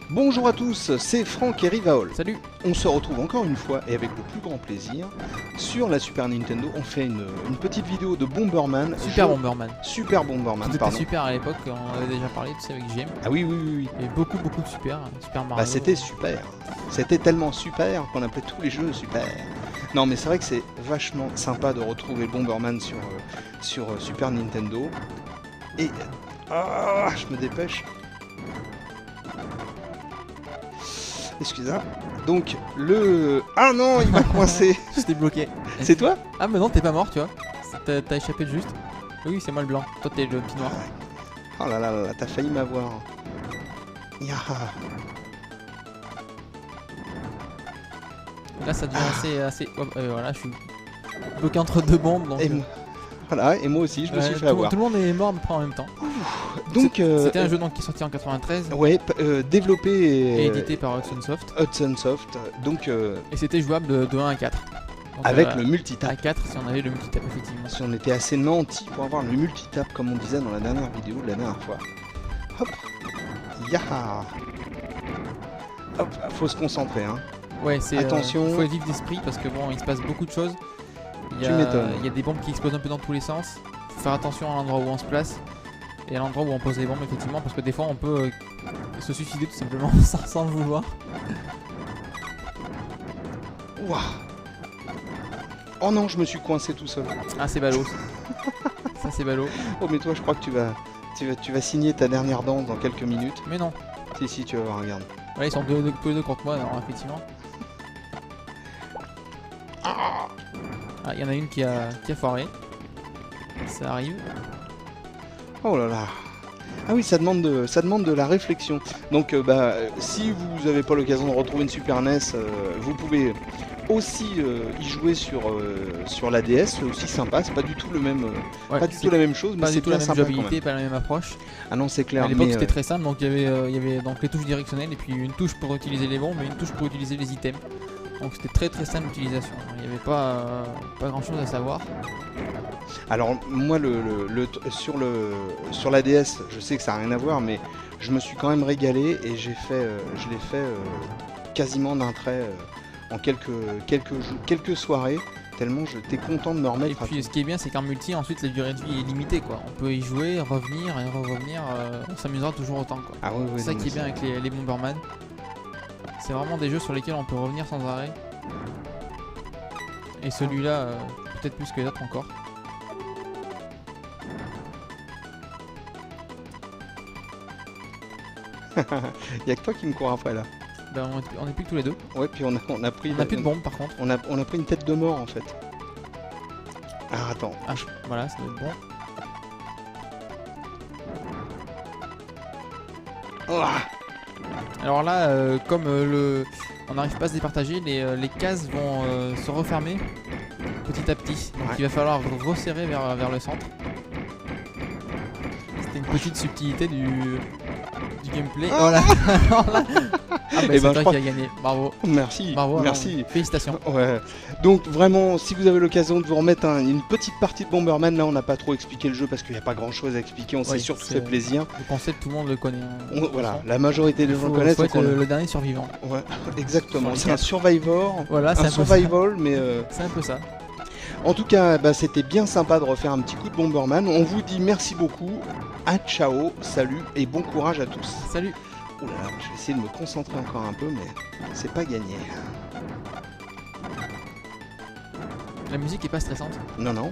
Bonjour à tous, c'est Franck et Rivaol. Salut. On se retrouve encore une fois et avec le plus grand plaisir sur la Super Nintendo. On fait une petite vidéo de Bomberman. Super Bomberman. Super Bomberman, C'était pardon. super à l'époque, on avait déjà parlé, tu sais, avec GM. Ah oui, oui, oui, oui. Il y avait beaucoup de Super Mario. Bah c'était super. C'était tellement super qu'on appelait tous les jeux super. Non mais c'est vrai que c'est vachement sympa de retrouver Bomberman sur Super Nintendo. Et... Ah, je me dépêche. Excusez-moi. Donc le... Ah non, il m'a coincé. J'étais bloqué. C'est toi? Ah mais non, t'es pas mort, tu vois. T'as échappé juste. Oui, c'est moi le blanc. Toi t'es le petit noir. Oh là là là, t'as failli m'avoir. Ya. Là ça devient assez... voilà, je suis bloqué entre deux bombes. Donc, voilà, et moi aussi, je me suis fait avoir. Tout le monde est mort à peu près en même temps. Donc, c'était un jeu donc, qui est sorti en 93. Ouais, développé et édité par Hudson Soft. Hudson Soft, donc... Et c'était jouable de 1 à 4. Donc, avec le multitap. À 4 si on avait le multitap, effectivement. Si on était assez nantis pour avoir le multitap, comme on disait dans la dernière vidéo de la dernière fois. Hop. Yaha. Hop, faut se concentrer, hein. Ouais, c'est... Attention. Faut être vif d'esprit parce que bon, il se passe beaucoup de choses. Tu m'étonnes. Il y a des bombes qui explosent un peu dans tous les sens. Faut faire attention à l'endroit où on se place. Et à l'endroit où on pose les bombes, effectivement, parce que des fois on peut se suicider tout simplement sans le vouloir. Ouah. Oh non, je me suis coincé tout seul. Ah, c'est ballot. Ça, c'est ballot. Oh, mais toi, je crois que tu vas signer ta dernière danse dans quelques minutes. Mais non. Si, tu vas voir, regarde. Ouais, ils sont tous les deux contre moi, alors effectivement. Ah, il y en a une qui a foiré. Ça arrive. Oh là là. Ah oui, ça demande de la réflexion. Donc si vous n'avez pas l'occasion de retrouver une Super NES, vous pouvez aussi y jouer sur la DS, c'est aussi sympa, c'est pas du tout le même pas du tout la même chose, mais c'est bien sympa. Pas du tout la même jouabilité, pas la même approche. Ah non, c'est clair. À l'époque c'était très simple, donc il y avait donc les touches directionnelles et puis une touche pour utiliser les bombes et une touche pour utiliser les items. Donc c'était très simple d'utilisation, il n'y avait pas grand chose à savoir. Alors moi sur la DS, je sais que ça n'a rien à voir, mais je me suis quand même régalé et je l'ai fait quasiment d'un trait en quelques soirées, tellement j'étais content de me remettre. Et puis ce qui est bien, c'est qu'en multi, ensuite la durée de vie est limitée, quoi. On peut y jouer, revenir et revenir, on s'amusera toujours autant, quoi. Ah oui, c'est ça qui est bien avec les Bomberman. C'est vraiment des jeux sur lesquels on peut revenir sans arrêt. Et celui-là, peut-être plus que les autres encore. Y'a que toi qui me cours après là. Ben on est plus que tous les deux. Ouais, puis on a pris... On a plus de bombes par contre. On a pris une tête de mort en fait. Ah attends. Ah, voilà, ça doit être bon. Oh. Alors là, comme on n'arrive pas à se départager, les cases vont se refermer petit à petit. Donc il va falloir resserrer vers le centre. C'était une petite subtilité du gameplay. Voilà. Ah bah c'est toi qui a gagné. Bravo. Merci. Bravo. Merci. Alors, félicitations. Ouais. Donc vraiment, si vous avez l'occasion de vous remettre une petite partie de Bomberman, là on n'a pas trop expliqué le jeu parce qu'il n'y a pas grand chose à expliquer. On s'est surtout fait plaisir. Le concept, tout le monde le connaît. Voilà, la majorité des gens le connaissent. C'est le dernier survivant. Ouais, exactement. C'est un survivor. Voilà, c'est un survival, mais. C'est un peu ça. En tout cas, c'était bien sympa de refaire un petit coup de Bomberman. On vous dit merci beaucoup. À ciao, salut et bon courage à tous. Salut. Oula, je vais essayer de me concentrer encore un peu, mais c'est pas gagné. La musique est pas stressante. Non, non.